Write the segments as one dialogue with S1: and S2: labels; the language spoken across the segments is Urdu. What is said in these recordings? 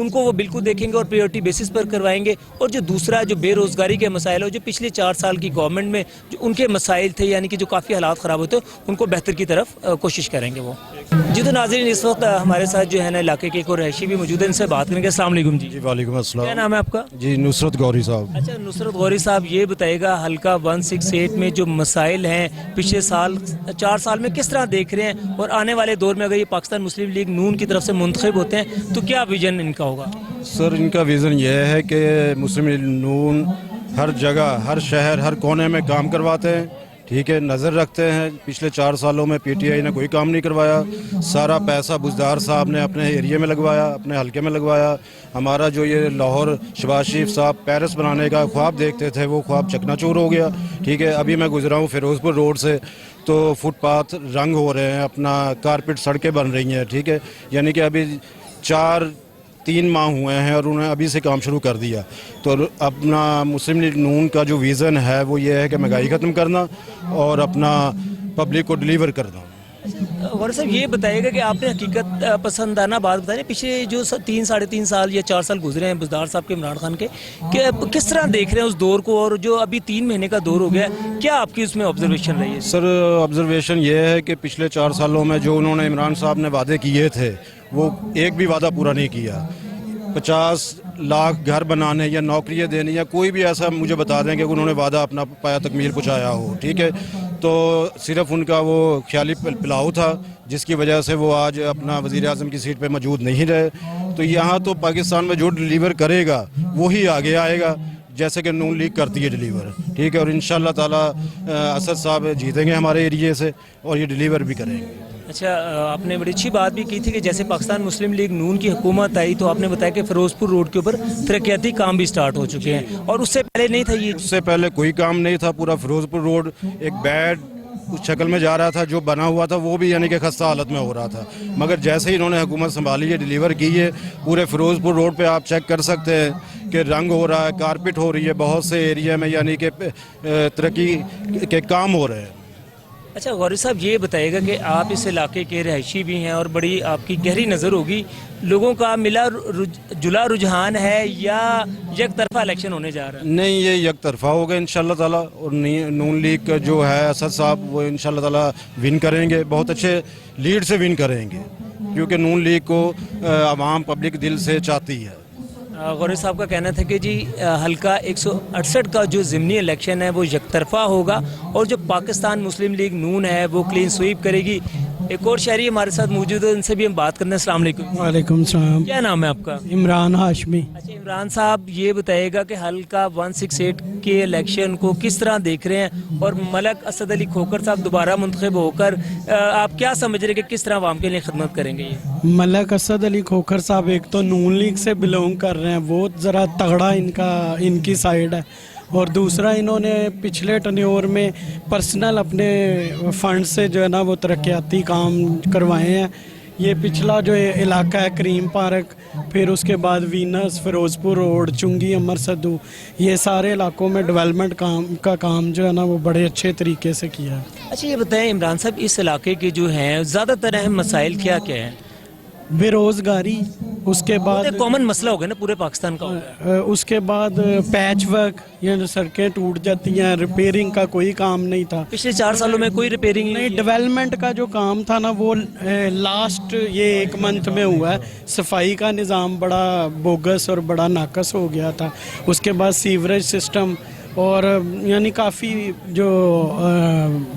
S1: ان کو وہ بالکل دیکھیں گے اور پریورٹی بیسس پر کروائیں گے. اور جو دوسرا جو بے روزگاری کے مسائل ہے جو پچھلے 4 سال کی گورنمنٹ میں جو ان کے مسائل تھے یعنی کہ جو کافی حالات خراب ہوتے ان کو بہتر کی طرف کوشش کریں گے وہ. جی تو ناظرین اس وقت ہمارے ساتھ جو ہے نا علاقے کے ایک اور رہائشی بھی موجود ہے, ان سے بات کریں گے. السلام علیکم جی.
S2: وعلیکم السلام.
S1: کیا نام ہے آپ کا؟
S2: جی نصرت گوری صاحب.
S1: اچھا نصرت غوری صاحب, یہ بتائیے گا حلقہ 168 میں جو مسائل ہیں پچھلے 4 سال میں کس طرح دیکھ رہے ہیں, اور آنے والے دور میں اگر یہ پاکستان مسلم لیگ نون کی طرف سے منتخب ہوتے ہیں تو کیا ویژن ان کا ہوگا؟
S2: سر ان کا ویژن یہ ہے کہ مسلم لیگ نون ہر جگہ ہر شہر ہر کونے میں کام کرواتے ہیں, ٹھیک ہے, نظر رکھتے ہیں. پچھلے 4 سالوں میں پی ٹی آئی نے کوئی کام نہیں کروایا. سارا پیسہ بزدار صاحب نے اپنے ایریے میں لگوایا, اپنے حلقے میں لگوایا. ہمارا جو یہ لاہور شہباز شریف صاحب پیرس بنانے کا خواب دیکھتے تھے وہ خواب چکنا چور ہو گیا, ٹھیک ہے. ابھی میں گزرا ہوں فیروز پور روڈ سے تو فٹ پاتھ رنگ ہو رہے ہیں, اپنا کارپیٹ سڑکیں بن رہی ہیں, ٹھیک ہے. یعنی کہ ابھی 3 ماہ ہوئے ہیں اور انہوں نے ابھی سے کام شروع کر دیا. تو اپنا مسلم لیگ نون کا جو ویژن ہے وہ یہ ہے کہ مہنگائی ختم کرنا اور اپنا پبلک کو ڈیلیور کرنا.
S1: غوری صاحب یہ بتائیے گا کہ آپ نے حقیقت پسندانہ بات بتائی, پچھلے جو 3-3.5 سال یا 4 سال گزرے ہیں بزدار صاحب کے عمران خان کے, کہ کس طرح دیکھ رہے ہیں اس دور کو, اور جو ابھی 3 مہینے کا دور ہو گیا کیا آپ کی اس میں آبزرویشن رہی ہے؟
S2: سر آبزرویشن یہ ہے کہ پچھلے 4 سالوں میں جو انہوں نے عمران صاحب نے وعدے کیے تھے وہ ایک بھی وعدہ پورا نہیں کیا. 50 لاکھ گھر بنانے یا نوکریاں دینے یا کوئی بھی ایسا مجھے بتا دیں کہ انہوں نے وعدہ اپنا پایا تکمیل پہنچایا ہو, ٹھیک ہے. تو صرف ان کا وہ خیالی پلاؤ تھا جس کی وجہ سے وہ آج اپنا وزیر اعظم کی سیٹ پہ موجود نہیں رہے. تو یہاں تو پاکستان میں جو ڈیلیور کرے گا وہی آگے آئے گا, جیسے کہ نون لیگ کرتی ہے ڈیلیور, ٹھیک ہے. اور انشاءاللہ تعالی اسد صاحب جیتیں گے ہمارے ایریے سے اور یہ ڈیلیور بھی کریں گے.
S1: اچھا آپ نے بڑی اچھی بات بھی کی تھی کہ جیسے پاکستان مسلم لیگ نون کی حکومت آئی تو آپ نے بتایا کہ فیروز پور روڈ کے اوپر ترقیاتی کام بھی سٹارٹ ہو چکے ہیں, اور اس سے پہلے نہیں تھا یہ؟
S2: اس سے پہلے کوئی کام نہیں تھا. پورا فیروز پور روڈ ایک بیڈ اس شکل میں جا رہا تھا, جو بنا ہوا تھا وہ بھی یعنی کہ خستہ حالت میں ہو رہا تھا. مگر جیسے ہی انہوں نے حکومت سنبھالی ہے ڈیلیور کی ہے. پورے فیروز پور روڈ پہ آپ چیک کر سکتے ہیں کہ رنگ ہو رہا ہے, کارپیٹ ہو رہی ہے, بہت سے ایریا میں یعنی کہ ترقی کے کام ہو رہے ہیں.
S1: اچھا غوری صاحب یہ بتائیے گا کہ آپ اس علاقے کے رہائشی بھی ہیں اور بڑی آپ کی گہری نظر ہوگی, لوگوں کا ملا جلا رجحان ہے یا یک طرفہ الیکشن ہونے جا رہا ہے؟
S2: نہیں, یہ یک طرفہ ہوگا انشاءاللہ تعالی. اور نون لیگ جو ہے اسد صاحب وہ انشاءاللہ تعالی ون کریں گے, بہت اچھے لیڈ سے ون کریں گے, کیونکہ نون لیگ کو عوام پبلک دل سے چاہتی ہے.
S1: غوری صاحب کا کہنا تھا کہ جی حلقہ 168 کا جو ضمنی الیکشن ہے وہ یک طرفہ ہوگا, اور جو پاکستان مسلم لیگ نون ہے وہ کلین سویپ کرے گی. ایک اور شہری ہمارے ساتھ موجود ہے, ان سے بھی ہم بات کرتے ہیں. السلام علیکم.
S3: وعلیکم السلام.
S1: کیا نام ہے آپ کا؟
S3: عمران ہاشمی.
S1: اچھا عمران صاحب یہ بتائیے گا کہ حلقہ 168 کے الیکشن کو کس طرح دیکھ رہے ہیں, اور ملک اسد علی کھوکھر صاحب دوبارہ منتخب ہو کر آپ کیا سمجھ رہے ہیں کہ کس طرح عوام کے لیے خدمت کریں گے؟ یہ
S3: ملک اسد علی کھوکھر صاحب ایک تو نون لیگ سے بلونگ کر رہے ہیں, وہ ذرا تگڑا ان کی سائیڈ ہے, اور دوسرا انہوں نے پچھلے ٹنیور میں پرسنل اپنے فنڈ سے جو ہے نا وہ ترقیاتی کام کروائے ہیں. یہ پچھلا جو علاقہ ہے کریم پارک, پھر اس کے بعد وینس, فیروز پور روڈ, چنگی, امر سدو, یہ سارے علاقوں میں ڈیولپمنٹ کا کام جو ہے نا وہ بڑے اچھے طریقے سے کیا ہے.
S1: اچھا یہ بتائیں عمران صاحب اس علاقے کے جو ہیں زیادہ تر اہم مسائل کیا کیا ہیں؟
S3: بے روزگاری, اس کے بعد
S1: کامن مسئلہ ہوگا نا پورے پاکستان کا,
S3: اس کے بعد پیچ ورک, یہ سڑکیں ٹوٹ جاتی ہیں, ریپیرنگ کا کوئی کام نہیں تھا.
S1: پچھلے 4 سالوں میں کوئی ریپیرنگ
S3: نہیں, ڈیولپمنٹ کا جو کام تھا نا وہ لاسٹ یہ 1 منتھ میں ہوا ہے. صفائی کا نظام بڑا بوگس اور بڑا ناقص ہو گیا تھا. اس کے بعد سیوریج سسٹم اور یعنی کافی جو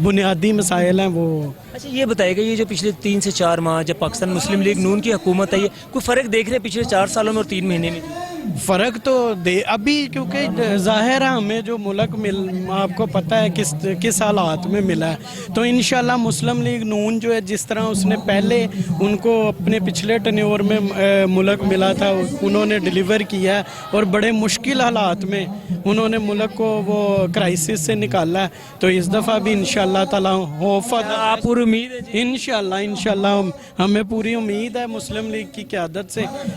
S3: بنیادی مسائل ہیں وہ.
S1: اچھا یہ بتائیے گا یہ جو پچھلے 3 سے 4 ماہ جب پاکستان مسلم لیگ نون کی حکومت آئی ہے, کوئی فرق دیکھ رہے ہیں پچھلے 4 سالوں میں اور 3 مہینے میں؟
S3: فرق تو ابھی کیونکہ ظاہر ہے ہمیں جو ملک آپ کو پتہ ہے کس حالات میں ملا ہے. تو انشاءاللہ مسلم لیگ نون جو ہے جس طرح اس نے پہلے ان کو اپنے پچھلے ٹنیور میں ملک ملا تھا انہوں نے ڈیلیور کیا ہے, اور بڑے مشکل حالات میں انہوں نے ملک کو وہ کرائسس سے نکالا ہے. تو اس دفعہ بھی انشاءاللہ تعالیٰ
S1: آپ پوری امید ہے؟
S3: انشاءاللہ ہمیں پوری امید ہے مسلم لیگ کی قیادت سے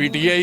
S4: PTI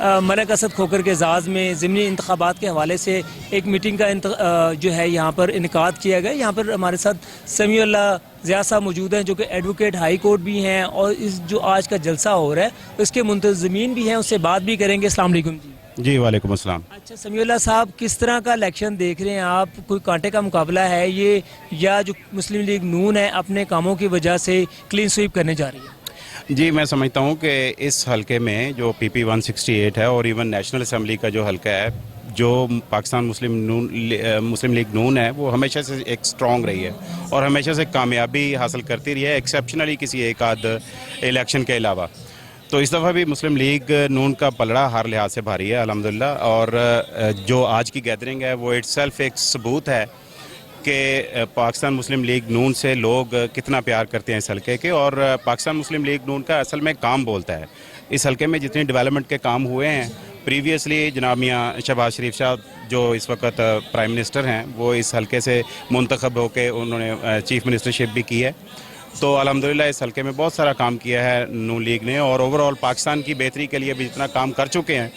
S1: ملک اسد کھوکھر کے اعزاز میں ضمنی انتخابات کے حوالے سے ایک میٹنگ کا جو ہے یہاں پر انعقاد کیا گیا. یہاں پر ہمارے ساتھ سمیع اللہ ضیاء صاحب موجود ہیں جو کہ ایڈوکیٹ ہائی کورٹ بھی ہیں اور اس جو آج کا جلسہ ہو رہا ہے اس کے منتظمین بھی ہیں, اس سے بات بھی کریں گے. السلام علیکم جی.
S2: جی وعلیکم السلام.
S1: اچھا سمیع اللہ صاحب, کس طرح کا الیکشن دیکھ رہے ہیں آپ؟ کوئی کانٹے کا مقابلہ ہے یہ, یا جو مسلم لیگ نون ہے اپنے کاموں کی وجہ سے کلین سویپ کرنے جا رہی ہے؟
S5: جی میں سمجھتا ہوں کہ اس حلقے میں جو پی پی 168 ہے اور ایون نیشنل اسمبلی کا جو حلقہ ہے, جو پاکستان مسلم لیگ نون ہے, وہ ہمیشہ سے ایک سٹرونگ رہی ہے اور ہمیشہ سے کامیابی حاصل کرتی رہی ہے, ایکسیپشنلی کسی ایک آدھ الیکشن کے علاوہ. تو اس دفعہ بھی مسلم لیگ نون کا پلڑا ہر لحاظ سے بھاری ہے الحمدللہ. اور جو آج کی گیدرنگ ہے وہ اٹ سیلف ایک ثبوت ہے کہ پاکستان مسلم لیگ نون سے لوگ کتنا پیار کرتے ہیں اس حلقے کے, اور پاکستان مسلم لیگ نون کا اصل میں کام بولتا ہے. اس حلقے میں جتنی ڈیولپمنٹ کے کام ہوئے ہیں پریویسلی, جناب میاں شہباز شریف صاحب جو اس وقت پرائم منسٹر ہیں وہ اس حلقے سے منتخب ہو کے انہوں نے چیف منسٹرشپ بھی کی ہے. تو الحمدللہ اس حلقے میں بہت سارا کام کیا ہے نون لیگ نے, اور اوور آل پاکستان کی بہتری کے لیے بھی جتنا کام کر چکے ہیں.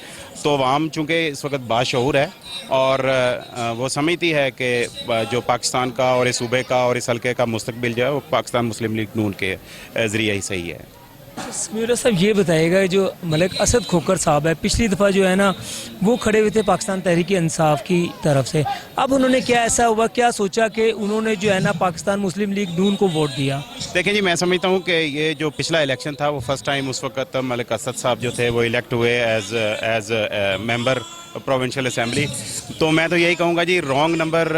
S5: تو عوام چونکہ اس وقت باشعور ہے اور وہ سمجھتی ہے کہ جو پاکستان کا اور اس صوبے کا اور اس حلقے کا مستقبل جو ہے وہ پاکستان مسلم لیگ نون کے ذریعے ہی صحیح ہے.
S1: سمیع اللہ صاحب یہ بتائیے گا, جو ملک اسد کھوکھر صاحب ہے پچھلی دفعہ جو ہے نا وہ کھڑے ہوئے تھے پاکستان تحریک انصاف کی طرف سے, اب انہوں نے کیا ایسا ہوا, کیا سوچا کہ انہوں نے جو ہے نا پاکستان مسلم لیگ نون کو ووٹ دیا؟
S5: دیکھیں جی, میں سمجھتا ہوں کہ یہ جو پچھلا الیکشن تھا وہ فرسٹ ٹائم اس وقت ملک اسد صاحب جو تھے وہ الیکٹ ہوئے ایز ممبر پروونشل اسمبلی. تو میں تو یہی کہوں گا جی, رانگ نمبر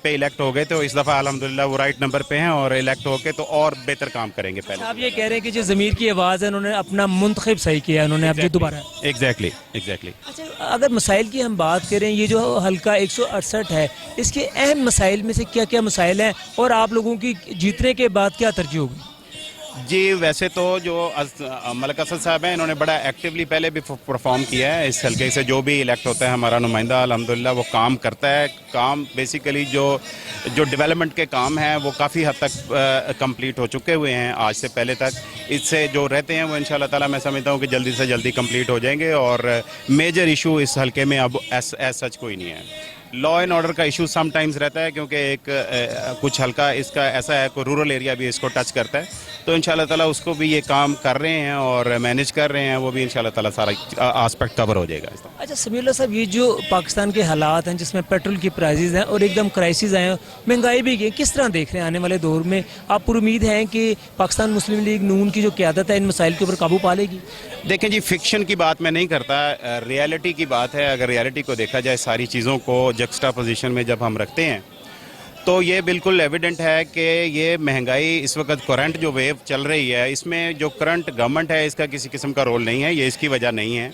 S5: پہ الیکٹ ہو گئے, تو اس دفعہ الحمدللہ وہ رائٹ نمبر پہ ہیں اور الیکٹ ہو کے تو اور بہتر کام کریں گے. پہلے
S1: آپ یہ کہہ رہے ہیں کہ جو ضمیر کی آواز ہے انہوں نے اپنا منتخب صحیح کیا, انہوں نے اب جو دوبارہ
S5: ایگزیکٹلی.
S1: اچھا, اگر مسائل کی ہم بات کریں, یہ جو حلقہ 168 ہے اس کے اہم مسائل میں سے کیا کیا مسائل ہیں اور آپ لوگوں کی جیتنے کے بعد کیا ترجیح ہوگی؟
S5: جی ویسے تو جو ملک اسد صاحب ہیں انہوں نے بڑا ایکٹیولی پہلے بھی پرفارم کیا ہے اس حلقے سے. جو بھی الیکٹ ہوتا ہے ہمارا نمائندہ الحمدللہ وہ کام کرتا ہے. کام بیسیکلی جو ڈیولپمنٹ کے کام ہیں وہ کافی حد تک کمپلیٹ ہو چکے ہوئے ہیں آج سے پہلے تک. اس سے جو رہتے ہیں وہ انشاءاللہ تعالی میں سمجھتا ہوں کہ جلدی سے جلدی کمپلیٹ ہو جائیں گے, اور میجر ایشو اس حلقے میں اب ایز سچ کوئی نہیں ہے. لا اینڈ آرڈر کا ایشو سم ٹائمز رہتا ہے کیونکہ ایک کچھ حلقہ اس کا ایسا ہے, کوئی رورل ایریا بھی اس کو ٹچ کرتا ہے. تو انشاءاللہ تعالیٰ اس کو بھی یہ کام کر رہے ہیں اور مینیج کر رہے ہیں, وہ بھی انشاءاللہ تعالیٰ سارا آسپیکٹ کور ہو جائے گا.
S1: اچھا سمیع اللہ صاحب, یہ جو پاکستان کے حالات ہیں جس میں پیٹرول کی پرائزز ہیں اور ایک دم کرائسز آئے ہیں, مہنگائی بھی گئی, کس طرح دیکھ رہے ہیں آنے والے دور میں؟ آپ پر امید ہیں کہ پاکستان مسلم لیگ نون کی جو قیادت ہے ان مسائل کے اوپر قابو پا لے گی؟
S5: دیکھیں جی, فکشن کی بات میں نہیں کرتا, ریالٹی کی بات ہے. اگر ریالٹی کو دیکھا جائے, ساری چیزوں کو جکسٹا پوزیشن میں جب ہم رکھتے ہیں تو یہ بالکل ایویڈنٹ ہے کہ یہ مہنگائی اس وقت کرنٹ جو ویو چل رہی ہے اس میں جو کرنٹ گورنمنٹ ہے اس کا کسی قسم کا رول نہیں ہے. یہ اس کی وجہ نہیں ہے.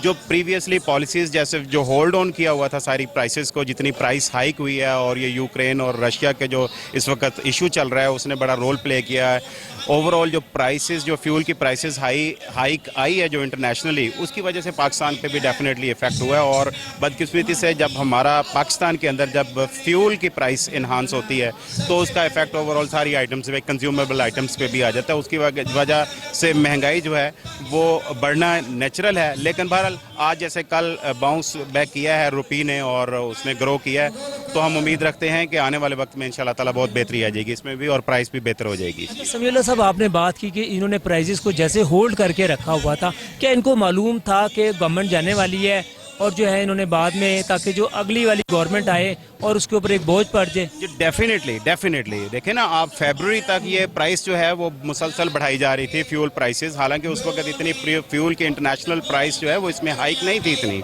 S5: جو پریویسلی پالیسیز جیسے جو ہولڈ آن کیا ہوا تھا ساری پرائسز کو, جتنی پرائس ہائک ہوئی ہے, اور یہ یوکرین اور رشیا کے جو اس وقت ایشو چل رہا ہے اس نے بڑا رول پلے کیا ہے. اوور آل جو پرائسز, جو فیول کی پرائسز ہائک آئی ہے جو انٹرنیشنلی, اس کی وجہ سے پاکستان پہ بھی ڈیفینیٹلی افیکٹ ہوا ہے. اور بدقسمتی سے جب ہمارا پاکستان کے اندر جب فیول کی پرائس انہانس ہوتی ہے تو اس کا افیکٹ اوور آل ساری آئٹمس پہ, کنزیومیبل آئٹمس پہ بھی آ جاتا ہے. اس کی وجہ سے مہنگائی جو ہے وہ بڑھنا نیچرل ہے. لیکن بہرحال آج جیسے کل باؤنس بیک کیا ہے روپی نے اور اس نے گرو کیا ہے, تو ہم امید رکھتے ہیں کہ آنے والے وقت میں انشاءاللہ تعالیٰ بہت بہتری آ جائے گی اس میں بھی, اور پرائس بھی بہتر ہو جائے گی.
S1: سمیع اللہ صاحب, آپ نے بات کی کہ انہوں نے پرائزز کو جیسے ہولڈ کر کے رکھا ہوا تھا, کیا ان کو معلوم تھا کہ گورنمنٹ جانے والی ہے اور جو ہے انہوں نے بعد میں, تاکہ جو اگلی والی گورنمنٹ آئے اور اس کے اوپر ایک بوجھ پڑ جائے؟
S5: ڈیفینیٹلی دیکھیں نا آپ, فیبروری تک یہ پرائس جو ہے وہ مسلسل بڑھائی جا رہی تھی فیول پرائسز, حالانکہ اس وقت اتنی فیول کی انٹرنیشنل پرائس جو ہے وہ اس میں ہائک نہیں تھی اتنی.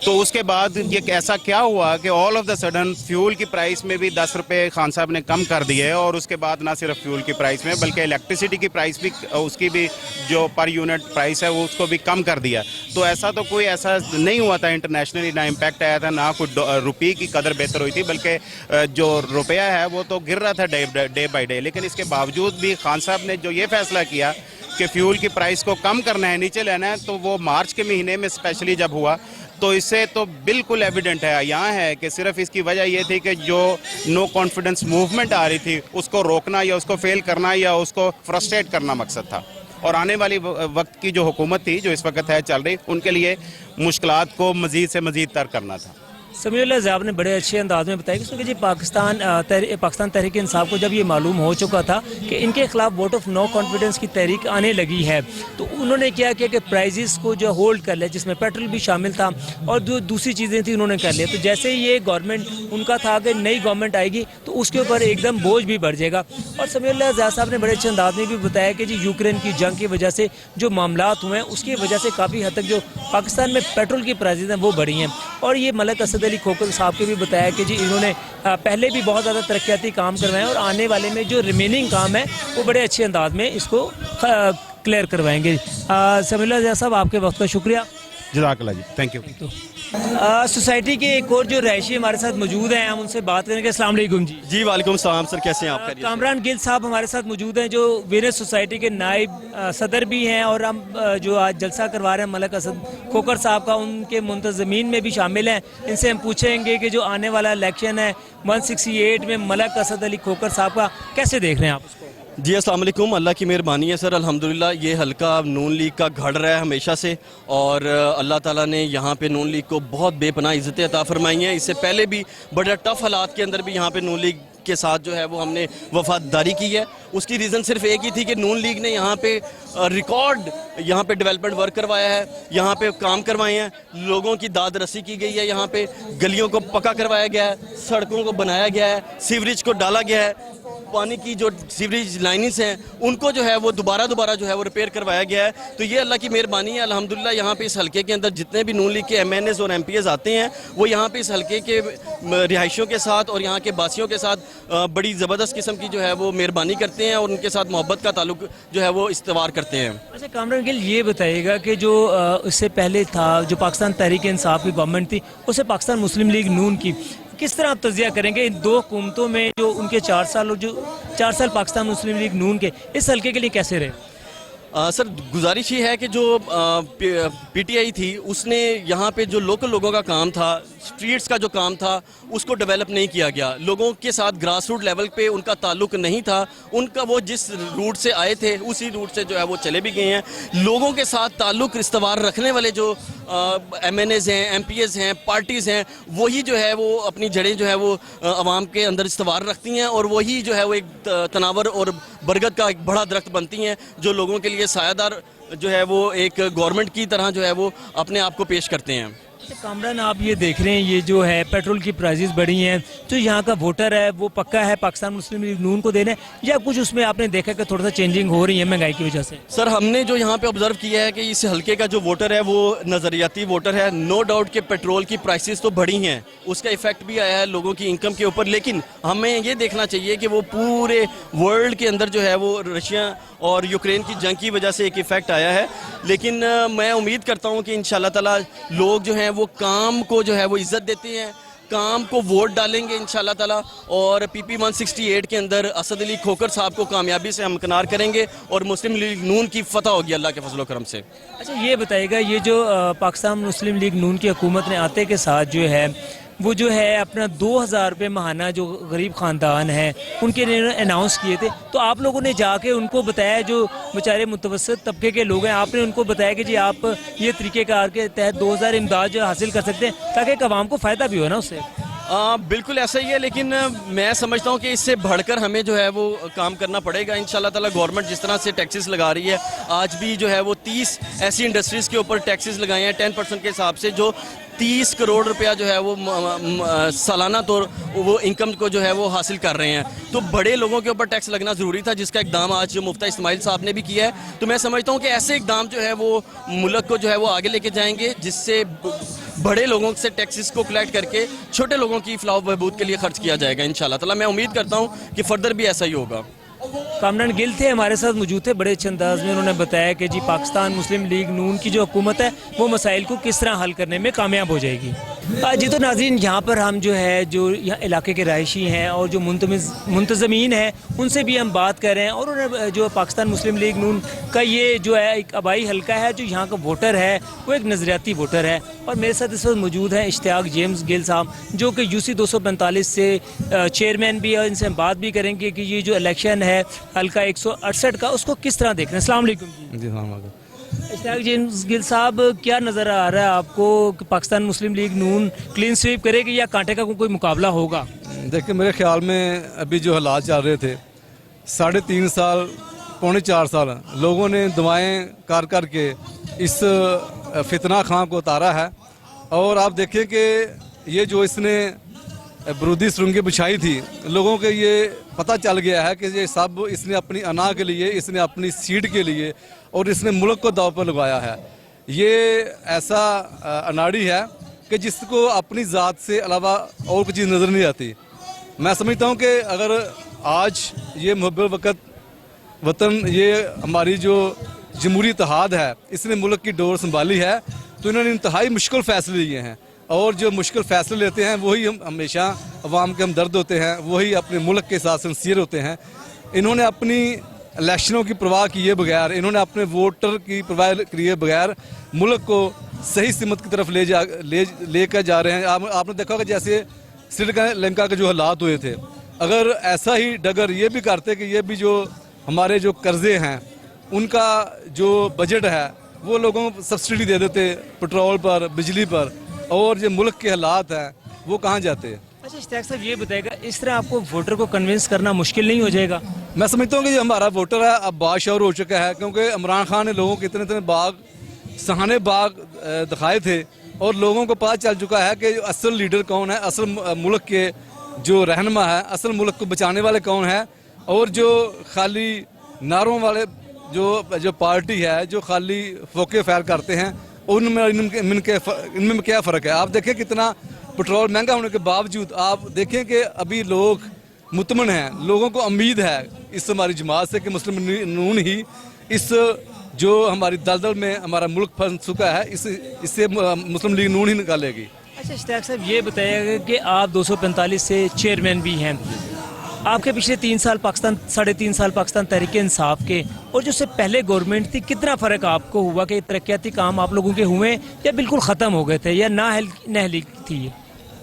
S5: تو اس کے بعد یہ ایسا کیا ہوا کہ all of the sudden fuel کی پرائس میں بھی 10 روپے خان صاحب نے کم کر دیے, اور اس کے بعد نہ صرف فیول کی پرائس میں بلکہ الیکٹریسٹی کی پرائس بھی, اس کی بھی جو پر یونٹ پرائس ہے وہ اس کو بھی کم کر دیا. تو ایسا تو کوئی ایسا نہیں ہوا تھا انٹرنیشنلی, نہ امپیکٹ آیا تھا, نہ کوئی روپی کی قدر بہتر ہوئی تھی, بلکہ جو روپیہ ہے وہ تو گر رہا تھا ڈے بائی ڈے. لیکن اس کے باوجود بھی خان صاحب نے جو یہ فیصلہ کیا کہ فیول کی پرائس کو کم کرنا ہے, نیچے لینا ہے, تو وہ مارچ کے مہینے میں اسپیشلی جب ہوا تو اس سے تو بالکل ایویڈنٹ ہے یہاں ہے کہ صرف اس کی وجہ یہ تھی کہ جو نو کانفیڈنس موومنٹ آ رہی تھی اس کو روکنا یا اس کو فیل کرنا یا اس کو فرسٹریٹ کرنا مقصد تھا. اور آنے والی وقت کی جو حکومت تھی جو اس وقت ہے چل رہی, ان کے لیے مشکلات کو مزید سے مزید تر کرنا تھا.
S1: سمیع اللہ ضیاء نے بڑے اچھے انداز میں بتایا کہ جی پاکستان تحریک انصاف کو جب یہ معلوم ہو چکا تھا کہ ان کے خلاف ووٹ آف نو کانفیڈنس کی تحریک آنے لگی ہے, تو انہوں نے کیا کیا کہ پرائزز کو جو ہولڈ کر لیا, جس میں پیٹرول بھی شامل تھا اور جو دوسری چیزیں تھیں انہوں نے کر لیا. تو جیسے یہ گورنمنٹ ان کا تھا کہ نئی گورنمنٹ آئے گی تو اس کے اوپر ایک دم بوجھ بھی بڑھ جائے گا. اور سمیع اللہ ضیاء صاحب نے بڑے اچھے انداز میں بھی بتایا کہ جی یوکرین کی جنگ کی وجہ سے جو معاملات ہوئے ہیں اس کی وجہ سے کافی حد تک جو پاکستان میں پیٹرول کی پرائزز ہیں وہ بڑھی ہیں. اور یہ ملک اسد علی کھوکھر صاحب کے بھی بتایا کہ جی انہوں نے پہلے بھی بہت زیادہ ترقیاتی کام کروائے ہیں اور آنے والے میں جو ریمیننگ کام ہے وہ بڑے اچھے انداز میں اس کو کلیئر کروائیں گے. سمیع اللہ ضیاء صاحب آپ کے وقت کا شکریہ.
S5: جزاک اللہ جی, تھینک یو.
S1: سوسائٹی کے ایک اور جو رہائشی ہمارے ساتھ موجود ہیں, ہم ان سے بات کریں گے. السلام علیکم جی.
S6: جی وعلیکم السلام سر, کیسے ہیں آپ؟
S1: کامران گل صاحب ہمارے ساتھ موجود ہیں جو وینس سوسائٹی کے نائب صدر بھی ہیں, اور ہم جو آج جلسہ کروا رہے ہیں ملک اسد کھوکھر صاحب کا, ان کے منتظمین میں بھی شامل ہیں. ان سے ہم پوچھیں گے کہ جو آنے والا الیکشن ہے 168 میں ملک اسد علی کھوکھر صاحب کا کیسے دیکھ رہے ہیں آپ اس کو؟
S6: جی السلام علیکم, اللہ کی مہربانی ہے سر. الحمدللہ یہ حلقہ نون لیگ کا گھڑ رہا ہے ہمیشہ سے, اور اللہ تعالیٰ نے یہاں پہ نون لیگ کو بہت بے پناہ عزتیں عطا فرمائی ہیں. اس سے پہلے بھی بڑے ٹف حالات کے اندر بھی یہاں پہ نون لیگ کے ساتھ جو ہے وہ ہم نے وفاداری کی ہے. اس کی ریزن صرف ایک ہی تھی کہ نون لیگ نے یہاں پہ ریکارڈ یہاں پہ ڈیولپمنٹ ورک کروایا ہے, یہاں پہ کام کروائے ہیں, لوگوں کی داد رسی کی گئی ہے, یہاں پہ گلیوں کو پکا کروایا گیا ہے, سڑکوں کو بنایا گیا ہے, سیوریج کو ڈالا گیا ہے, پانی کی جو سیوریج لائنز ہیں ان کو جو ہے وہ دوبارہ جو ہے وہ ریپیئر کروایا گیا ہے. تو یہ اللہ کی مہربانی ہے. الحمدللہ یہاں پہ اس حلقے کے اندر جتنے بھی نون لیگ کے ایم این ایز اور ایم پی ایز آتے ہیں وہ یہاں پہ اس حلقے کے رہائشیوں کے ساتھ اور یہاں کے باسیوں کے ساتھ بڑی زبردست قسم کی جو ہے وہ مہربانی کرتے ہیں اور ان کے ساتھ محبت کا تعلق جو ہے وہ استوار کرتے ہیں.
S1: اچھا کامران گل, یہ بتائیے گا کہ جو اس سے پہلے تھا جو پاکستان تحریک انصاف کی گورنمنٹ تھی, اسے پاکستان مسلم لیگ نون کی, کس طرح آپ تجزیہ کریں گے ان دو حکومتوں میں جو ان کے 4 سال اور جو 4 سال پاکستان مسلم لیگ نون کے اس حلقے کے لیے کیسے رہے؟
S6: سر گزارش یہ ہے کہ جو پی ٹی آئی تھی اس نے یہاں پہ جو لوکل لوگوں کا کام تھا, اسٹریٹس کا جو کام تھا اس کو ڈیولپ نہیں کیا گیا. لوگوں کے ساتھ گراس روٹ لیول پہ ان کا تعلق نہیں تھا. ان کا وہ جس روٹ سے آئے تھے اسی روٹ سے جو ہے وہ چلے بھی گئے ہیں. لوگوں کے ساتھ تعلق استوار رکھنے والے جو ایم این ایز ہیں, ایم پی ایز ہیں, پارٹیز ہیں, وہی جو ہے وہ اپنی جڑیں جو ہے وہ عوام کے اندر استوار رکھتی ہیں اور وہی جو ہے وہ ایک تناور اور برگد کا ایک بڑا درخت بنتی ہیں جو لوگوں کے لیے سایہ دار جو ہے وہ ایک گورنمنٹ کی طرح جو ہے وہ اپنے آپ کو پیش کرتے ہیں.
S1: کامران آپ یہ دیکھ رہے ہیں یہ جو ہے پیٹرول کی پرائزز بڑھی ہیں, جو یہاں کا ووٹر ہے وہ پکا ہے پاکستان مسلم لیگ نون کو دینا ہے, یا کچھ اس میں آپ نے دیکھا کہ تھوڑا سا چینجنگ ہو رہی ہے مہنگائی کی وجہ سے؟
S6: سر ہم نے جو یہاں پہ آبزرو کیا ہے کہ اس حلقے کا جو ووٹر ہے وہ نظریاتی ووٹر ہے. نو ڈاؤٹ کہ پیٹرول کی پرائسز تو بڑھی ہیں, اس کا ایفیکٹ بھی آیا ہے لوگوں کی انکم کے اوپر, لیکن ہمیں یہ دیکھنا چاہیے کہ وہ پورے ورلڈ کے اندر جو ہے وہ رشیا اور یوکرین کی جنگ کی وجہ سے ایک ایفیکٹ آیا ہے. لیکن میں امید کرتا ہوں کہ انشاءاللہ تعالی لوگ جو ہیں وہ کام کو جو ہے وہ عزت دیتے ہیں, کام کو ووٹ ڈالیں گے انشاءاللہ تعالی, اور پی پی 168 کے اندر اسد علی کھوکھر صاحب کو کامیابی سے ہمکنار کریں گے اور مسلم لیگ نون کی فتح ہوگی اللہ کے فضل و کرم سے. اچھا
S1: یہ بتائیے گا یہ جو پاکستان مسلم لیگ نون کی حکومت نے آتے کے ساتھ جو ہے وہ جو ہے اپنا 2000 روپے ماہانہ جو غریب خاندان ہیں ان کے لیے اناؤنس کیے تھے, تو آپ لوگوں نے جا کے ان کو بتایا, جو بیچارے متوسط طبقے کے لوگ ہیں, آپ نے ان کو بتایا کہ جی آپ یہ طریقہ کار کے تحت 2000 امداد جو حاصل کر سکتے ہیں تاکہ ایک عوام کو فائدہ بھی ہو نا اس سے؟
S6: بالکل ایسا ہی ہے, لیکن میں سمجھتا ہوں کہ اس سے بڑھ کر ہمیں جو ہے وہ کام کرنا پڑے گا انشاءاللہ تعالی. گورنمنٹ جس طرح سے ٹیکسز لگا رہی ہے, آج بھی جو ہے وہ 30 ایسی انڈسٹریز کے اوپر ٹیکسز لگائے ہیں 10% کے حساب سے, جو 30 کروڑ روپیہ جو ہے وہ سالانہ طور وہ انکم کو جو ہے وہ حاصل کر رہے ہیں. تو بڑے لوگوں کے اوپر ٹیکس لگنا ضروری تھا, جس کا اقدام آج جو مفتی اسماعیل صاحب نے بھی کیا ہے. تو میں سمجھتا ہوں کہ ایسے اقدام جو ہے وہ ملک کو جو ہے وہ آگے لے کے جائیں گے, جس سے بڑے لوگوں سے ٹیکسز کو کلیکٹ کر کے چھوٹے لوگوں کی فلاح و بہبود کے لیے خرچ کیا جائے گا انشاءاللہ تعالی. میں امید کرتا ہوں کہ فردر بھی ایسا ہی ہوگا.
S1: کامران گل تھے ہمارے ساتھ موجود تھے, بڑے اچھے انداز میں انہوں نے بتایا کہ جی پاکستان مسلم لیگ نون کی جو حکومت ہے وہ مسائل کو کس طرح حل کرنے میں کامیاب ہو جائے گی. جی تو ناظرین یہاں پر ہم جو ہے جو یہاں علاقے کے رہائشی ہیں اور جو منتظمین ہیں ان سے بھی ہم بات کر رہے ہیں اور انہیں جو پاکستان مسلم لیگ نون کا یہ جو ہے ایک آبائی حلقہ ہے جو یہاں کا ووٹر ہے وہ ایک نظریاتی ووٹر ہے اور میرے ساتھ اس وقت موجود ہیں اشتیاق جیمز گل صاحب جو کہ UC 245 سے چیئرمین بھی ہے. ان سے ہم بات بھی کریں گے کہ یہ جو الیکشن ہے حلقہ 168 کا اس کو کس طرح دیکھ رہے ہیں. السلام علیکم.
S7: جی السلام علیکم.
S1: اشتیاق جیمز گل صاحب کیا نظر آ رہا ہے آپ کو کہ پاکستان مسلم لیگ نون کلین سویپ کرے گی یا کانٹے کا کوئی مقابلہ ہوگا؟
S7: دیکھیں میرے خیال میں ابھی جو حالات چل رہے تھے 3.5 سال پونے 4 سال لوگوں نے دعائیں کر کر کے اس فتنہ خاں کو اتارا ہے اور آپ دیکھیں کہ یہ جو اس نے برودی سرنگیں بچھائی تھی لوگوں کے یہ پتہ چل گیا ہے کہ یہ سب اس نے اپنی انا کے لیے اس نے اپنی سیٹ کے لیے اور اس نے ملک کو داؤ پر لگایا ہے. یہ ایسا اناڑی ہے کہ جس کو اپنی ذات سے علاوہ اور کوئی چیز نظر نہیں آتی. میں سمجھتا ہوں کہ اگر آج یہ محب وقت وطن یہ ہماری جو جمہوری اتحاد ہے اس نے ملک کی ڈور سنبھالی ہے تو انہوں نے انتہائی مشکل فیصلے لیے ہیں اور جو مشکل فیصلے لیتے ہیں وہی ہم ہمیشہ عوام کے ہمدرد ہوتے ہیں, وہی اپنے ملک کے ساتھ سنسیئر ہوتے ہیں. انہوں نے اپنی الیکشنوں کی پرواہ کیے بغیر, انہوں نے اپنے ووٹر کی پرواہ کیے بغیر ملک کو صحیح سمت کی طرف لے کر جا رہے ہیں. آپ نے دیکھا کہ جیسے سری لنکا کے جو حالات ہوئے تھے, اگر ایسا ہی ڈگر یہ بھی کرتے کہ یہ بھی جو ہمارے جو قرضے ہیں ان کا جو بجٹ ہے وہ لوگوں کو سبسڈی دے دیتے پٹرول پر, بجلی پر, اور جو ملک کے حالات ہیں وہ کہاں جاتے ہیں.
S1: اچھا اشتیاق صاحب یہ بتائے گا اس طرح آپ کو ووٹر کو کنونس کرنا مشکل نہیں ہو جائے گا؟
S7: میں سمجھتا ہوں کہ جو ہمارا ووٹر ہے اب بادشاہ ہو چکا ہے کیونکہ عمران خان نے لوگوں کو اتنے باغ سہانے باغ دکھائے تھے اور لوگوں کو پتہ چل چکا ہے کہ اصل لیڈر کون ہے, اصل ملک کے جو رہنما ہے, اصل ملک کو بچانے والے کون ہیں, اور جو خالی نعروں والے جو پارٹی ہے جو خالی فوقے فیر کرتے ہیں ان میں کیا فرق ہے. آپ دیکھیں کتنا پٹرول مہنگا ہونے کے باوجود آپ دیکھیں کہ ابھی لوگ مطمئن ہیں, لوگوں کو امید ہے اس ہماری جماعت سے کہ مسلم نون ہی اس جو ہماری دلدل میں ہمارا ملک پھنس چکا ہے اس سے مسلم لیگ نون ہی نکالے گی.
S1: اچھا اشتیاق صاحب یہ بتائیے گا کہ آپ 245 سے چیئرمین بھی ہیں, آپ کے پچھلے 3 سال پاکستان 3.5 سال پاکستان تحریک انصاف کے اور جو سے پہلے گورنمنٹ تھی کتنا فرق آپ کو ہوا کہ ترقیاتی کام آپ لوگوں کے ہوئے یا بالکل ختم ہو گئے تھے یا نااہلی تھی؟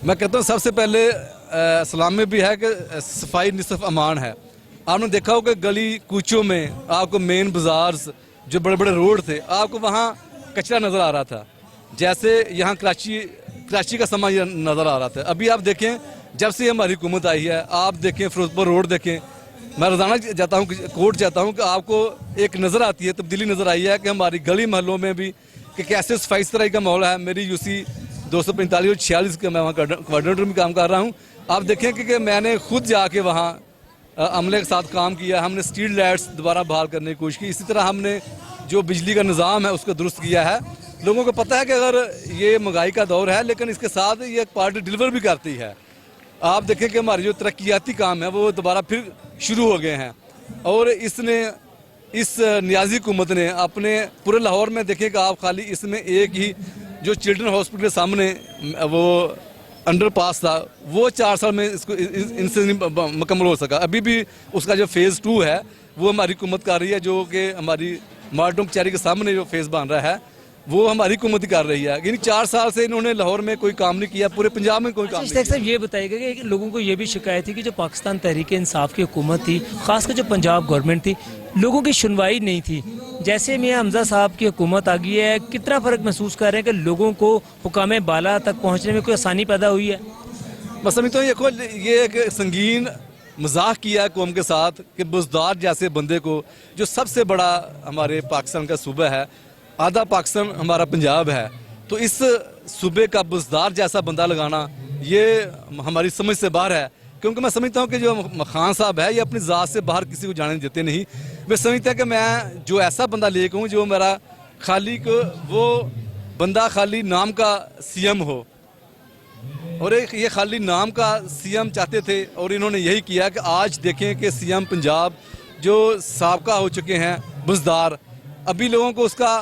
S7: میں کہتا ہوں سب سے پہلے اسلام میں بھی ہے کہ صفائی نصف امان ہے. آپ نے دیکھا ہو کہ گلی کوچوں میں آپ کو مین بازارز جو بڑے بڑے روڈ تھے آپ کو وہاں کچرا نظر آ رہا تھا, جیسے یہاں کراچی کا سما نظر آ رہا تھا. ابھی آپ دیکھیں جب سے ہماری حکومت آئی ہے آپ دیکھیں فیروزپور روڈ دیکھیں, میں روزانہ جاتا ہوں کوٹ جاتا ہوں کہ آپ کو ایک نظر آتی ہے, تبدیلی نظر آئی ہے کہ ہماری گلی محلوں میں بھی کہ کیسے صفائی ستھرائی کا ماحول ہے. میری UC 245 اور 46 کا میں وہاں کوارڈینیٹر میں کام کر رہا ہوں. آپ دیکھیں کہ میں نے خود جا کے وہاں عملے کے ساتھ کام کیا, ہم نے اسٹریٹ لائٹس دوبارہ بحال کرنے کی کوشش کی, اسی طرح ہم نے جو بجلی کا نظام ہے اس کو درست کیا ہے. لوگوں کو پتہ ہے کہ اگر یہ مہنگائی کا دور ہے لیکن اس کے ساتھ یہ ایک پارٹی ڈیلیور بھی کرتی ہے. آپ دیکھیں کہ ہماری جو ترقیاتی کام ہے وہ دوبارہ پھر شروع ہو گئے ہیں اور اس نیازی حکومت نے اپنے پورے لاہور میں دیکھیں کہ آپ خالی اس میں ایک ہی جو چلڈرن ہاسپٹل کے سامنے وہ انڈر پاس تھا وہ 4 سال میں ان سے مکمل ہو سکا. ابھی بھی اس کا جو فیز 2 ہے وہ ہماری حکومت کر رہی ہے, جو کہ ہماری مارٹم کچہری کے سامنے جو فیز بن رہا ہے وہ ہماری حکومت ہی کر رہی ہے. یعنی 4 سال سے انہوں نے لاہور میں کوئی کام نہیں کیا, پورے پنجاب میں کوئی کام نہیں کیا.
S1: صاحب یہ بتائیے گا کہ لوگوں کو یہ بھی شکایت تھی کہ جو پاکستان تحریک انصاف کی حکومت تھی, خاص کر جو پنجاب گورنمنٹ تھی, لوگوں کی سنوائی نہیں تھی. جیسے میاں حمزہ صاحب کی حکومت آ گئی ہے, کتنا فرق محسوس کر رہے ہیں کہ لوگوں کو حکام بالا تک پہنچنے میں کوئی آسانی پیدا ہوئی ہے؟
S7: میں سمجھتا ہوں یہ ایک سنگین مذاق کیا ہے قوم کے ساتھ کہ بزدار جیسے بندے کو, جو سب سے بڑا ہمارے پاکستان کا صوبہ ہے, آدھا پاکستان ہمارا پنجاب ہے, تو اس صوبے کا بزدار جیسا بندہ لگانا یہ ہماری سمجھ سے باہر ہے. کیونکہ میں سمجھتا ہوں کہ جو خان صاحب ہے یہ اپنی ذات سے باہر کسی کو جانے دیتے نہیں. میں سمجھتا ہوں کہ میں جو ایسا بندہ لے کے ہوں جو میرا خالی کو وہ بندہ خالی نام کا CM ہو, اور یہ خالی نام کا CM چاہتے تھے اور انہوں نے یہی کیا کہ آج دیکھیں کہ CM پنجاب جو سابقہ ہو چکے ہیں بزدار, ابھی لوگوں کو اس کا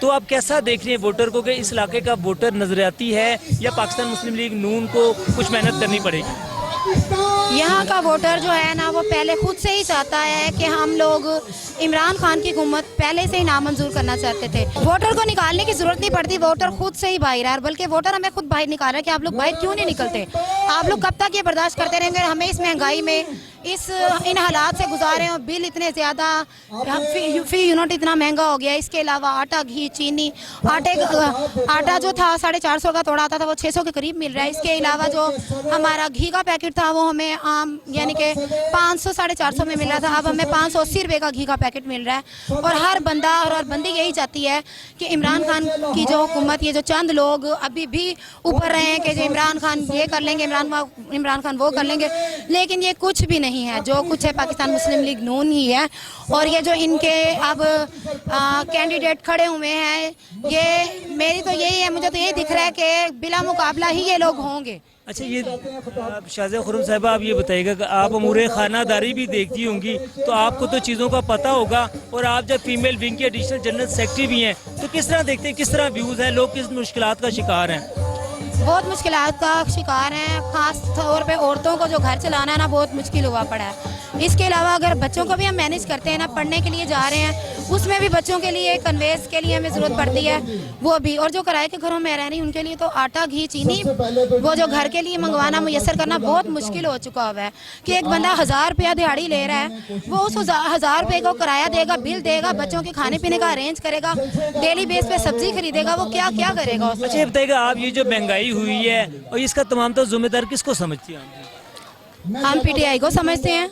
S1: تو آپ کیسا دیکھ رہے ہیں ووٹر کو کہ اس علاقے کا ووٹر نظریاتی ہے یا پاکستان مسلم لیگ نون کو کچھ محنت کرنی پڑے گی؟
S8: یہاں کا ووٹر جو ہے نا وہ پہلے خود سے ہی چاہتا ہے کہ ہم لوگ عمران خان کی حکومت پہلے سے ہی نامنظور کرنا چاہتے تھے. ووٹر کو نکالنے کی ضرورت نہیں پڑتی, ووٹر خود سے ہی باہر ہے, بلکہ ووٹر ہمیں خود باہر نکال رہا ہے کہ آپ لوگ باہر کیوں نہیں نکلتے, آپ لوگ کب تک یہ برداشت کرتے رہیں گے, ہمیں اس مہنگائی میں ان حالات سے گزارے ہیں, بل اتنے زیادہ, فی یونٹ اتنا مہنگا ہو گیا, اس کے علاوہ آٹا, گھی, چینی, آٹا جو تھا 450 کا توڑا آتا تھا وہ 600 کے قریب مل رہا ہے. اس کے علاوہ جو ہمارا گھی کا پیکٹ تھا وہ ہمیں عام یعنی کہ 500 450 میں مل رہا تھا, اب ہمیں 580 روپے کا گھی کا پیکٹ مل رہا ہے. اور ہر بندہ اور بندی یہی چاہتی ہے کہ عمران خان کی جو حکومت, یہ جو چند لوگ ابھی بھی ابھر رہے ہیں کہ جو عمران خان یہ کر لیں گے, عمران خان وہ کر لیں گے, لیکن یہ کچھ بھی نہیں ہے. جو کچھ ہے پاکستان مسلم لیگ نون ہی ہے, اور یہ جو ان کے اب کینڈیڈیٹ کھڑے ہوئے ہیں, یہ میری تو یہی ہے, مجھے تو یہی دکھ رہا ہے کہ بلا مقابلہ ہی یہ لوگ ہوں گے.
S1: اچھا, یہ شازیہ خرم صاحبہ آپ یہ بتائیے گا کہ آپ امور خانہ داری بھی دیکھتی ہوں گی, تو آپ کو تو چیزوں کا پتہ ہوگا, اور آپ جب فیمیل ونگ کے ایڈیشنل جنرل سیکرٹری بھی ہیں, تو کس طرح دیکھتے ہیں, کس طرح ویوز ہیں, لوگ کس مشکلات کا شکار ہیں؟
S8: بہت مشکلات کا شکار ہیں, خاص طور پہ عورتوں کو جو گھر چلانا ہے نا بہت مشکل ہوا پڑا ہے. اس کے علاوہ اگر بچوں کو بھی ہم مینیج کرتے ہیں نا, پڑھنے کے لیے جا رہے ہیں, اس میں بھی بچوں کے لیے کنویز کے لیے ہمیں ضرورت پڑتی ہے, وہ بھی. اور جو کرائے کے گھروں میں رہ رہی ہیں ان کے لیے تو آٹا, گھی, چینی وہ جو گھر کے لیے منگوانا میسر کرنا بہت مشکل ہو چکا ہوا ہے کہ ایک بندہ 1000 روپیہ دیہاڑی لے رہا ہے, وہ اس 1000 روپے کو کرایہ دے گا, بل دے گا, بچوں کے کھانے پینے کا ارینج کرے گا, ڈیلی بیس پہ سبزی خریدے گا, وہ کیا کیا کرے گا.
S1: اچھا یہ بتائیے گا, آپ یہ جو مہنگائی ہوئی ہے اور اس کا تمام تو ذمہ دار کس کو سمجھتی ہیں؟
S8: ہم پی ٹی آئی کو سمجھتے ہیں.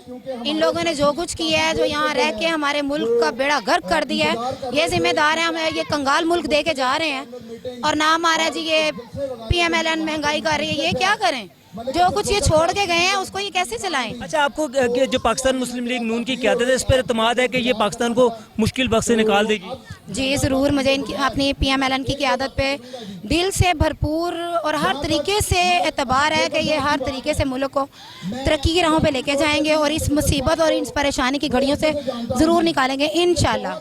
S8: ان لوگوں نے جو کچھ کیا ہے, جو یہاں رہ کے ہمارے ملک کا بیڑا غرق کر دیا ہے, یہ ذمہ دار ہیں. ہمیں یہ کنگال ملک دے کے جا رہے ہیں, اور نام آ رہا ہے جی یہ پی ایم ایل این مہنگائی کر رہی ہے. یہ کیا کریں, جو کچھ یہ چھوڑ کے گئے ہیں اس کو یہ کیسے چلائیں؟
S1: اچھا, آپ کو جو پاکستان مسلم لیگ نون کی قیادت ہے, اس پر اعتماد ہے کہ یہ پاکستان کو مشکل وقت سے نکال دے گی؟
S8: جی ضرور, مجھے ان کی اپنی پی ایم ایل این کی قیادت پہ دل سے بھرپور اور ہر طریقے سے اعتبار ہے کہ یہ ہر طریقے سے ملک کو ترقی کی راہوں پہ لے کے جائیں گے, اور اس مصیبت اور اس پریشانی کی گھڑیوں سے ضرور نکالیں گے انشاءاللہ.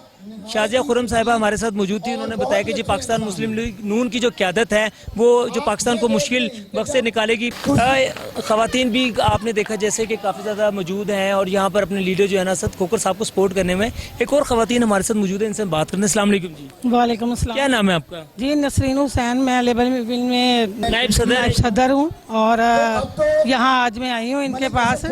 S1: شازیہ خرم صاحبہ ہمارے ساتھ موجود تھی, انہوں نے بتایا کہ جی پاکستان مسلم لیگ نون کی جو قیادت ہے وہ جو پاکستان کو مشکل وقت سے نکالے گی. خواتین بھی آپ نے دیکھا جیسے کہ کافی زیادہ موجود ہیں, اور یہاں پر اپنے لیڈر جو ہے نا اسد کھوکھر صاحب کو سپورٹ کرنے میں ایک اور خواتین ہمارے ساتھ موجود ہیں, ان سے بات کرنے. السلام علیکم جی.
S9: وعلیکم السلام.
S1: کیا نام ہے آپ کا؟
S9: جی نسرین حسین, میں لیبر میں
S1: نائب
S9: صدر ہوں, اور یہاں آج میں آئی ہوں ان کے پاس,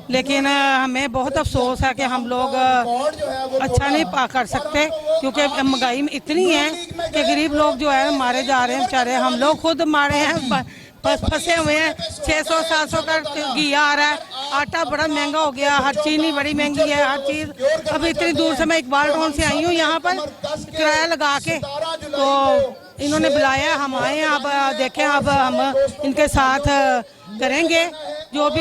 S9: لیکن ہمیں بہت افسوس ہے کہ ہم لوگ اچھا نہیں کر سکتے, کیونکہ مہنگائی اتنی ہے کہ غریب لوگ جو ہے مارے جا رہے ہیں بیچارے. ہم لوگ خود مارے ہیں, پھنسے ہوئے ہیں. 600-700 کا گھی آ رہا ہے, آٹا بڑا مہنگا ہو گیا, ہر چینی بڑی مہنگی ہے, ہر چیز. اب اتنی دور سے میں اقبال ٹاؤن سے آئی ہوں یہاں پر کرایہ لگا کے, تو انہوں نے بلایا, ہم آئے ہیں. اب دیکھیں, اب ہم ان کے ساتھ کریں گے,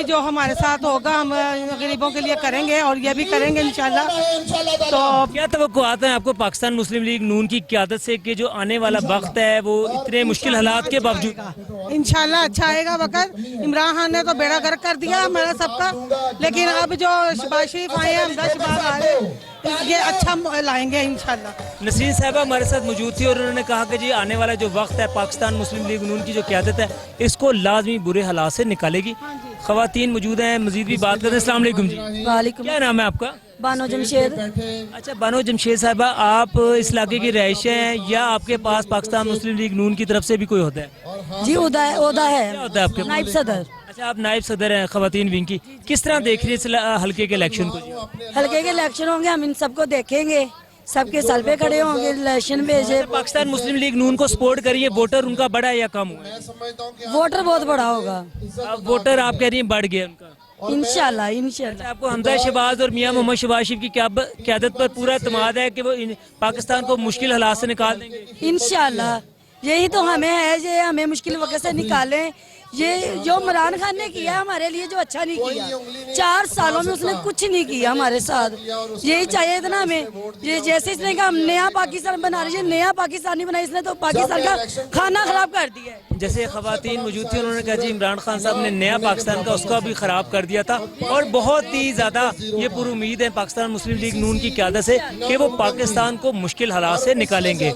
S9: جو ہمارے ساتھ ہوگا ہم غریبوں کے لیے کریں گے, اور یہ بھی کریں گے انشاءاللہ. تو
S1: کیا توقعات ہیں آپ کو پاکستان مسلم لیگ نون کی قیادت سے کہ جو آنے والا وقت ہے وہ اتنے مشکل حالات کے باوجود
S9: انشاءاللہ اچھا آئے گا وقت؟ عمران خان نے تو بیڑا غرق کر دیا ہمارا سب کا, لیکن اب جو شہباز شریف آئے ہیں, حمزہ شہباز آ رہے ہیں, یہ اچھا لائیں گے انشاءاللہ.
S1: نسرین صاحبہ ہمارے ساتھ موجود تھی, اور انہوں نے کہا کہ جی آنے والا جو وقت ہے پاکستان مسلم لیگ نون کی جو قیادت ہے اس کو لازمی برے حالات سے نکالے گی. خواتین موجود ہیں, مزید بھی بات کرتے ہیں. السلام علیکم جی.
S10: وعلیکم.
S1: کیا نام ہے آپ کا؟
S10: بانو جمشید.
S1: اچھا بانو جمشید صاحبہ, آپ اس علاقے کی رہائشیں ہیں یا آپ کے پاس پاکستان مسلم لیگ نون کی طرف سے بھی کوئی ہوتا ہے؟
S10: جی عہدہ ہے.
S1: کیا ہوتا ہے آپ کے؟
S10: نائب صدر.
S1: اچھا, آپ نائب صدر ہیں خواتین ونگ کی. کس طرح دیکھ رہی ہے اس حلقے کے الیکشن کو؟
S10: حلقے کے الیکشن ہوں گے, ہم ان سب کو دیکھیں گے, سب کے سل پہ کھڑے ہوں گے, الیکشن بھیجے.
S1: پاکستان مسلم لیگ نون کو سپورٹ کریے, ووٹر ان کا بڑا ہے یا کم ہوا ہے؟
S10: ووٹر بہت بڑا ہوگا.
S1: ووٹر آپ کہہ رہی ہیں بڑھ گیا ان کا؟
S10: انشاءاللہ.
S1: آپ کو حمزہ شہباز اور میاں محمد شہباز شریف کی قیادت پر پورا اعتماد ہے کہ وہ پاکستان کو مشکل حالات سے نکال دیں گے؟
S10: انشاءاللہ. یہی تو ہمیں ہے, ہمیں مشکل وقت سے نکالیں, یہ جو عمران خان نے کیا ہمارے لیے جو اچھا نہیں کیا 4 سالوں میں اس نے کچھ نہیں کیا ہمارے ساتھ. یہی چاہیے تھا نا ہمیں. یہ جیسے اس نے کہا ہم نیا پاکستان بنا رہے ہیں, نیا پاکستان نہیں بنا, اس نے تو پاکستان کا کھانا خراب کر دیا ہے.
S1: جیسے خواتین موجود تھیں انہوں نے کہا جی عمران خان صاحب نے نیا پاکستان کا اس کا بھی خراب کر دیا تھا, اور بہت ہی زیادہ یہ پر امید ہے پاکستان مسلم لیگ نون کی قیادت سے کہ وہ پاکستان کو مشکل حالات سے نکالیں گے.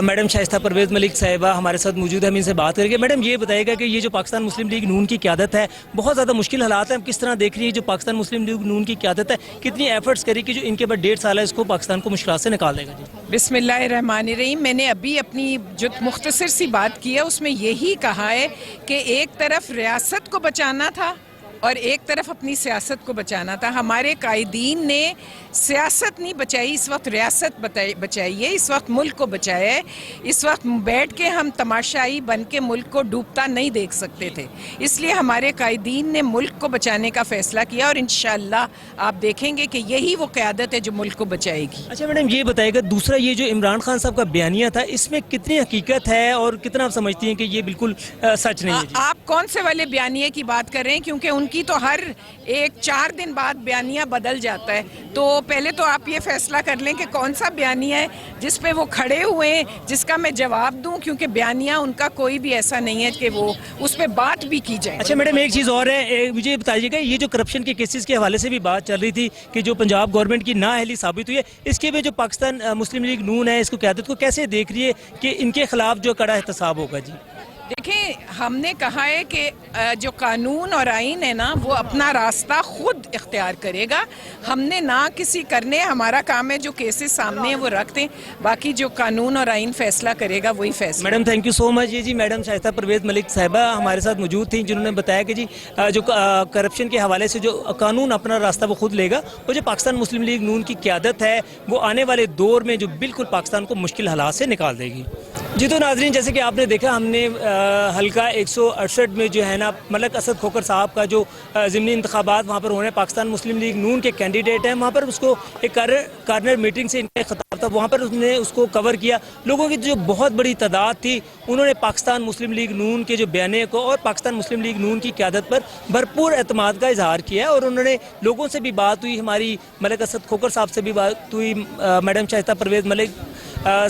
S1: میڈم شائستہ پرویز ملک صاحبہ ہمارے ساتھ موجود ہے, ہم ان سے بات کریں گے. میڈم یہ بتائیے گا کہ یہ جو پاکستان مسلم لیگ نون کی قیادت ہے بہت زیادہ مشکل حالات ہیں, ہم کس طرح دیکھ رہی ہے جو پاکستان مسلم لیگ نون کی قیادت ہے کتنی ایفرٹس کری کہ جو ان کے بعد 1.5 سال ہے اس کو پاکستان کو مشکلات سے نکال دے گا؟ جی
S11: بسم اللہ الرحمن الرحیم. میں نے ابھی اپنی جو مختصر سی بات کی ہے اس میں یہی کہا ہے کہ ایک طرف ریاست کو بچانا تھا اور ایک طرف اپنی سیاست کو بچانا تھا. ہمارے قائدین نے سیاست نہیں بچائی, اس وقت ریاست بچائی ہے, اس وقت ملک کو بچایا ہے. اس وقت بیٹھ کے ہم تماشائی بن کے ملک کو ڈوبتا نہیں دیکھ سکتے تھے, اس لیے ہمارے قائدین نے ملک کو بچانے کا فیصلہ کیا اور انشاءاللہ آپ دیکھیں گے کہ یہی وہ قیادت ہے جو ملک کو بچائے گی.
S1: اچھا میڈم یہ بتائیے گا دوسرا یہ جو عمران خان صاحب کا بیانیہ تھا اس میں کتنی حقیقت ہے اور کتنا آپ سمجھتی ہیں کہ یہ بالکل سچ نہیں ہے؟ جی
S11: آپ کون سے والے بیانیے کی بات کر رہے ہیں, کیونکہ ان کی تو ہر 4 دن بعد بیانیہ بدل جاتا ہے. تو پہلے تو آپ یہ فیصلہ کر لیں کہ کون سا بیانیہ ہے جس پہ وہ کھڑے ہوئے ہیں جس کا میں جواب دوں, کیونکہ بیانیہ ان کا کوئی بھی ایسا نہیں ہے کہ وہ اس پہ بات بھی کی جائے.
S1: اچھا میڈم ایک چیز اور ہے, مجھے بتائیے گا یہ جو کرپشن کے کیسز کے حوالے سے بھی بات چل رہی تھی کہ جو پنجاب گورنمنٹ کی نااہلی ثابت ہوئی ہے, اس کے بھی جو پاکستان مسلم لیگ نون ہے اس کو قیادت کو کیسے دیکھ رہی ہے کہ ان کے خلاف جو کڑا احتساب ہوگا؟ جی
S11: دیکھیں ہم نے کہا ہے کہ جو قانون اور آئین ہے نا وہ اپنا راستہ خود اختیار کرے گا. ہم نے نہ کسی کرنے, ہمارا کام ہے جو کیسز سامنے ہیں وہ رکھ دیں, باقی جو قانون اور آئین فیصلہ کرے گا وہی فیصلہ.
S1: میڈم تھینک یو سو مچ. یہ جی میڈم شائستہ پرویز ملک صاحبہ ہمارے ساتھ موجود تھیں جنہوں نے بتایا کہ جی جو کرپشن کے حوالے سے جو قانون اپنا راستہ وہ خود لے گا, وہ جو پاکستان مسلم لیگ نون کی قیادت ہے وہ آنے والے دور میں جو بالکل پاکستان کو مشکل حالات سے نکال دے گی. جی تو ناظرین جیسے کہ آپ نے دیکھا ہم نے حلقہ 168 میں جو ہے نا ملک اسد کھوکھر صاحب کا جو ضمنی انتخابات وہاں پر ہونے پاکستان مسلم لیگ نون کے کینڈیڈیٹ ہیں, وہاں پر اس کو ایک کارنر میٹنگ سے ان کا خطاب تھا, وہاں پر اس نے اس کو کور کیا. لوگوں کی جو بہت بڑی تعداد تھی انہوں نے پاکستان مسلم لیگ نون کے جو بیانیے کو اور پاکستان مسلم لیگ نون کی قیادت پر بھرپور اعتماد کا اظہار کیا ہے, اور انہوں نے لوگوں سے بھی بات ہوئی, ہماری ملک اسد کھوکھر صاحب سے بھی بات ہوئی, میڈم شائستہ پرویز ملک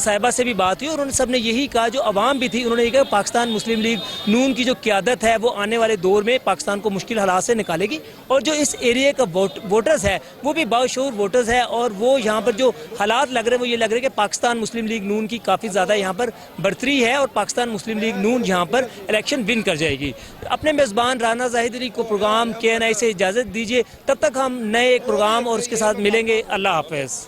S1: صاحبہ سے بھی بات ہوئی, اور انہوں نے سب نے یہی کہا, جو عوام بھی تھی انہوں نے یہ کہا پاکستان مسلم لیگ نون کی جو قیادت ہے وہ آنے والے دور میں پاکستان کو مشکل حالات سے نکالے گی, اور جو اس ایریے کا ووٹرز ہے وہ بھی باشعور ووٹرز ہے, اور وہ یہاں پر جو حالات لگ رہے ہیں وہ یہ لگ رہے ہیں کہ پاکستان مسلم لیگ نون کی کافی زیادہ یہاں پر برتری ہے اور پاکستان مسلم لیگ نون یہاں پر الیکشن ون کر جائے گی. اپنے میزبان رانا زاہد علی کو پروگرام KNI سے اجازت دیجیے, تب تک ہم نئے ایک پروگرام اور اس کے ساتھ ملیں گے. اللہ حافظ.